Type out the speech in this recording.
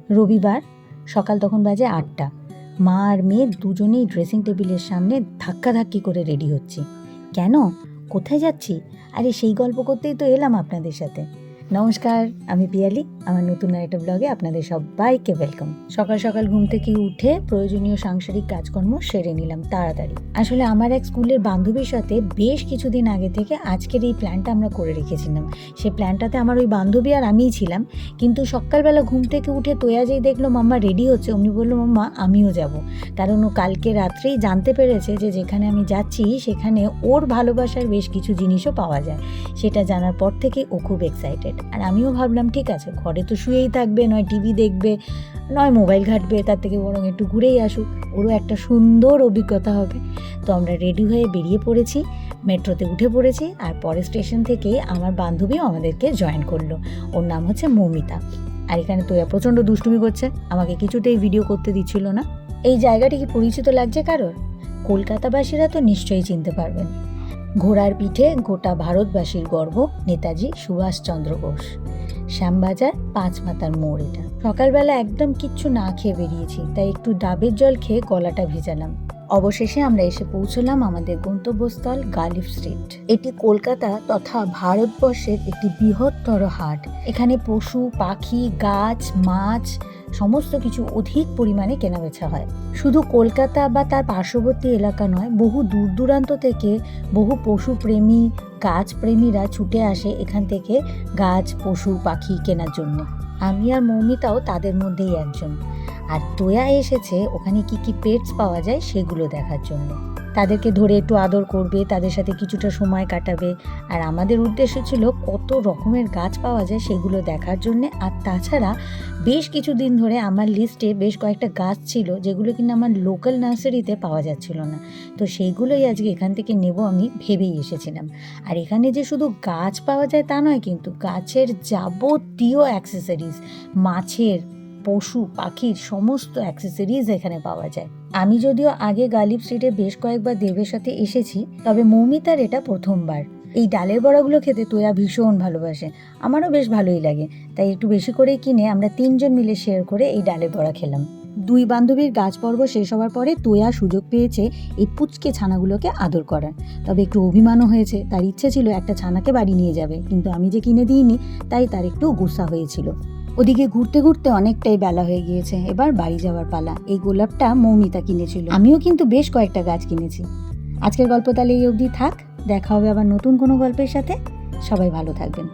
রবিবার সকাল তখন বাজে 8টা। মা আর মেয়ে দুজনেই ড্রেসিং টেবিলের সামনে ধাক্কাধাক্কি করে রেডি হচ্ছি। কেন, কোথায় যাচ্ছি? আরে সেই গল্প করতেই তো এলাম আপনাদের সাথে। নমস্কার, আমি পিয়ালি। আমার নতুন একটা ব্লগে আপনাদের সবাইকে ওয়েলকাম। সকাল সকাল ঘুম থেকে উঠে প্রয়োজনীয় সাংসারিক কাজকর্ম সেরে নিলাম তাড়াতাড়ি। আসলে আমার এক স্কুলের বান্ধবীর সাথে বেশ কিছুদিন আগে থেকে আজকের এই প্ল্যানটা আমরা করে রেখেছিলাম। সেই প্ল্যানটাতে আমার ওই বান্ধবী আর আমিই ছিলাম। কিন্তু সকালবেলা ঘুম থেকে উঠে তোয়া যেই দেখলো মাম্মা রেডি হচ্ছে, অমনি বললো মাম্মা আমিও যাব। কারণ ও কালকে রাত্রেই জানতে পেরেছে যে যেখানে আমি যাচ্ছি সেখানে ওর ভালোবাসার বেশ কিছু জিনিসও পাওয়া যায়। সেটা জানার পর থেকে ও খুব এক্সাইটেড। আর আমিও ভাবলাম ঠিক আছে, ঘরে তো শুয়েই থাকবে, নয় টিভি দেখবে, নয় মোবাইল ঘাঁটবে, তার থেকে বরং একটু ঘুরেই আসুক, ওরও একটা সুন্দর অভিজ্ঞতা হবে। তো আমরা রেডি হয়ে বেরিয়ে পড়েছি, মেট্রোতে উঠে পড়েছি। আর পরের স্টেশন থেকে আমার বান্ধবীও আমাদেরকে জয়েন করলো। ওর নাম হচ্ছে মৌমিতা। আর এখানে তোয়া প্রচণ্ড দুষ্টুমি করছে, আমাকে কিছুতেই ভিডিও করতে দিচ্ছিল না। এই জায়গাটি কি পরিচিত লাগছে কারোর? কলকাতাবাসীরা তো নিশ্চয়ই চিনতে পারবেন। ঘোড়ার পিঠে গোটা ভারতবাসীর গর্ব নেতাজি সুভাষচন্দ্র বোস। শ্যামবাজার 5 মাথার মোড় এটা। সকালবেলা একদম কিচ্ছু না খেয়ে বেরিয়েছি, তাই একটু ডাবের জল খেয়ে গলাটা ভেজালাম। অবশেষে আমরা এসে পৌঁছলাম আমাদের গন্তব্যস্থল গালিফ স্ট্রিট। এটি কলকাতা তথা ভারতবর্ষের একটি বৃহত্তর হাট। এখানে পশু, পাখি, গাছ, মাছ সমস্ত কিছু অধিক পরিমাণে কেনাবেচা হয়। শুধু কলকাতা বা তার পার্শ্ববর্তী এলাকা নয়, বহু দূর দূরান্ত থেকে বহু পশুপ্রেমী, গাছপ্রেমীরা ছুটে আসে এখান থেকে গাছ, পশু, পাখি কেনার জন্য। আমি আর মৌমিতাও তাদের মধ্যেই একজন। আর তোয়া এসেছে ওখানে কি কি পেটস পাওয়া যায় সেগুলো দেখার জন্য। তাদেরকে ধরে একটু আদর করবে, তাদের সাথে কিছুটা সময় কাটাবে। আর আমাদের উদ্দেশ্য ছিল কত রকমের গাছ পাওয়া যায় সেগুলো দেখার জন্যে। আর তাছাড়া বেশ কিছুদিন ধরে আমার লিস্টে বেশ কয়েকটা গাছ ছিল যেগুলো কিন্তু আমার লোকাল নার্সারিতে পাওয়া যাচ্ছিল না। তো সেইগুলোই আজকে এখান থেকে নেব আমি ভেবেই এসেছিলাম। আর এখানে যে শুধু গাছ পাওয়া যায় তা নয়, কিন্তু গাছের যাবতীয় অ্যাক্সেসরিজ, মাছের, পশু পাখির সমস্ত অ্যাক্সেসরিজ এখানে পাওয়া যায়। আমি যদিও আগে গালিফ স্ট্রিটে বেশ কয়েকবার দেবের সাথে এসেছি, তবে মৌমিতার এটা প্রথমবার। এই ডালের বড়াগুলো খেতে তোয়া ভীষণ ভালোবাসে, আমারও বেশ ভালোই লাগে। তাই একটু বেশি করেই কিনে আমরা 3 জন মিলে শেয়ার করে এই ডালের বড়া খেলাম। 2 বান্ধবীর গাছ পর্ব শেষ হওয়ার পরে তোয়া সুযোগ পেয়েছে এই পুচকে ছানাগুলোকে আদর করার। তবে একটু অভিমানও হয়েছে, তার ইচ্ছে ছিল একটা ছানাকে বাড়ি নিয়ে যাবে, কিন্তু আমি যে কিনে দিইনি তাই তার একটু গুসা হয়েছিল। ওদিকে ঘুরতে ঘুরতে অনেকটাই বেলা হয়ে গিয়েছে, এবার বাড়ি যাওয়ার পালা। এই গোলাপটা মৌমিতা কিনেছিল, আমিও কিন্তু বেশ কয়েকটা গাছ কিনেছি। আজকের গল্প তাহলে এই অবধি থাক, দেখা হবে আবার নতুন কোনো গল্পের সাথে। সবাই ভালো থাকবেন।